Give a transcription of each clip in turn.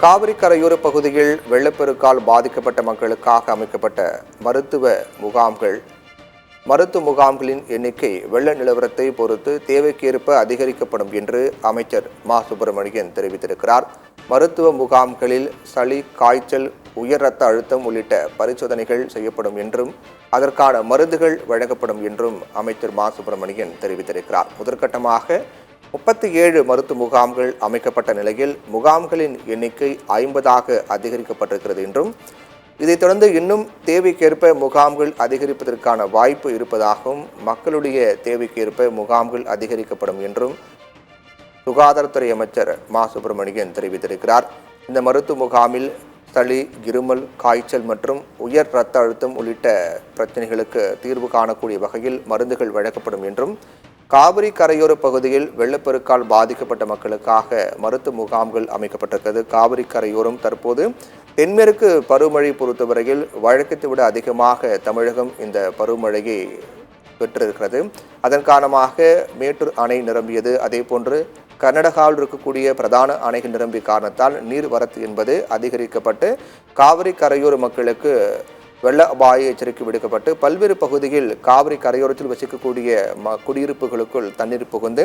காவிரி கரையோர பகுதியில் வெள்ளப்பெருக்கால் பாதிக்கப்பட்ட மக்களுக்காக அமைக்கப்பட்ட மருத்துவ முகாம்களின் எண்ணிக்கை வெள்ள நிலவரத்தை பொறுத்து தேவைக்கேற்ப அதிகரிக்கப்படும் என்று அமைச்சர் மா சுப்பிரமணியன் தெரிவித்திருக்கிறார். மருத்துவ முகாம்களில் சளி, காய்ச்சல், உயர் இரத்த அழுத்தம் உள்ளிட்ட பரிசோதனைகள் செய்யப்படும் என்றும் அதற்கான மருந்துகள் வழங்கப்படும் என்றும் அமைச்சர் மா சுப்பிரமணியன் தெரிவித்திருக்கிறார். முதற்கட்டமாக 37 மருத்துவ முகாம்கள் அமைக்கப்பட்ட நிலையில் முகாம்களின் எண்ணிக்கை 50ஆக அதிகரிக்கப்பட்டிருக்கிறது என்றும் இதைத் தொடர்ந்து இன்னும் தேவைக்கேற்ப முகாம்கள் அதிகரிப்பதற்கான வாய்ப்பு இருப்பதாகவும் மக்களுடைய தேவைக்கேற்ப முகாம்கள் அதிகரிக்கப்படும் என்றும் சுகாதாரத்துறை அமைச்சர் மா சுப்பிரமணியன் தெரிவித்திருக்கிறார். இந்த மருத்துவ முகாமில் சளி, இருமல், காய்ச்சல் மற்றும் உயர் இரத்த அழுத்தம் உள்ளிட்ட பிரச்சனைகளுக்கு தீர்வு காணக்கூடிய வகையில் மருந்துகள் வழங்கப்படும் என்றும் காவிரி கரையோர பகுதியில் வெள்ளப்பெருக்கால் பாதிக்கப்பட்ட மக்களுக்காக மருத்துவ முகாம்கள் அமைக்கப்பட்டிருக்கிறது. காவிரி கரையோரம் தற்போது தென்மேற்கு பருவமழை பொறுத்தவரையில் வழக்கத்தை விட அதிகமாக தமிழகம் இந்த பருவமழையை பெற்றிருக்கிறது. அதன் காரணமாக மேட்டூர் அணை நிரம்பியது. அதே போன்று கர்நாடகாவில் இருக்கக்கூடிய பிரதான அணைகள் நிரம்பிய காரணத்தால் நீர்வரத்து என்பது அதிகரிக்கப்பட்டு காவிரி கரையோர மக்களுக்கு வெள்ள அபாய எச்சரிக்கை விடுக்கப்பட்டு பல்வேறு பகுதியில் காவிரி கரையோரத்தில் வசிக்கக்கூடிய குடியிருப்புகளுக்குள் தண்ணீர் புகுந்து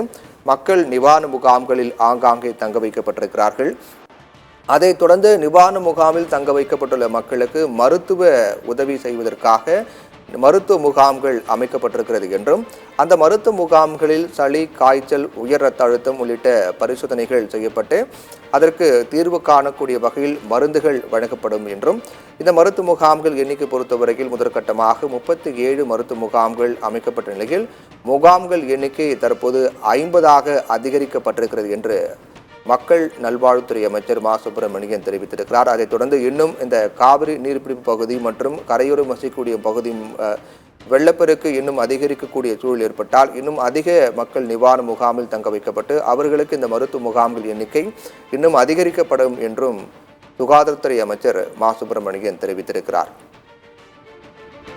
மக்கள் நிவாரண முகாம்களில் ஆங்காங்கே தங்க வைக்கப்பட்டிருக்கிறார்கள். அதைத் தொடர்ந்து நிவாரண முகாமில் தங்க வைக்கப்பட்டுள்ள மக்களுக்கு மருத்துவ உதவி செய்வதற்காக மருத்துவ முகாம்கள் அமைக்கப்பட்டிருக்கிறது என்றும் அந்த மருத்துவ முகாம்களில் சளி, காய்ச்சல், உயர் இரத்த அழுத்தம் உள்ளிட்ட பரிசோதனைகள் செய்யப்பட்டு அதற்கு தீர்வு காணக்கூடிய வகையில் மருந்துகள் வழங்கப்படும் என்றும் இந்த மருத்துவ முகாம்கள் எண்ணிக்கை பொறுத்தவரையில் முதற்கட்டமாக 37 மருத்துவ முகாம்கள் அமைக்கப்பட்ட நிலையில் முகாம்கள் எண்ணிக்கை தற்போது 50ஆக அதிகரிக்கப்பட்டிருக்கிறது என்று மக்கள் நல்வாழ்வுத்துறை அமைச்சர் மா சுப்பிரமணியன் தெரிவித்திருக்கிறார். அதைத் தொடர்ந்து இன்னும் இந்த காவிரி நீர்பிடிப்பு பகுதி மற்றும் கரையோரம் வசிக்கக்கூடிய பகுதி வெள்ளப்பெருக்கு இன்னும் அதிகரிக்கக்கூடிய சூழல் ஏற்பட்டால் இன்னும் அதிக மக்கள் நிவாரண முகாமில் தங்க வைக்கப்பட்டு அவர்களுக்கு இந்த மருத்துவ முகாம்கள் எண்ணிக்கை இன்னும் அதிகரிக்கப்படும் என்றும் சுகாதாரத்துறை அமைச்சர் மா சுப்பிரமணியன் தெரிவித்திருக்கிறார்.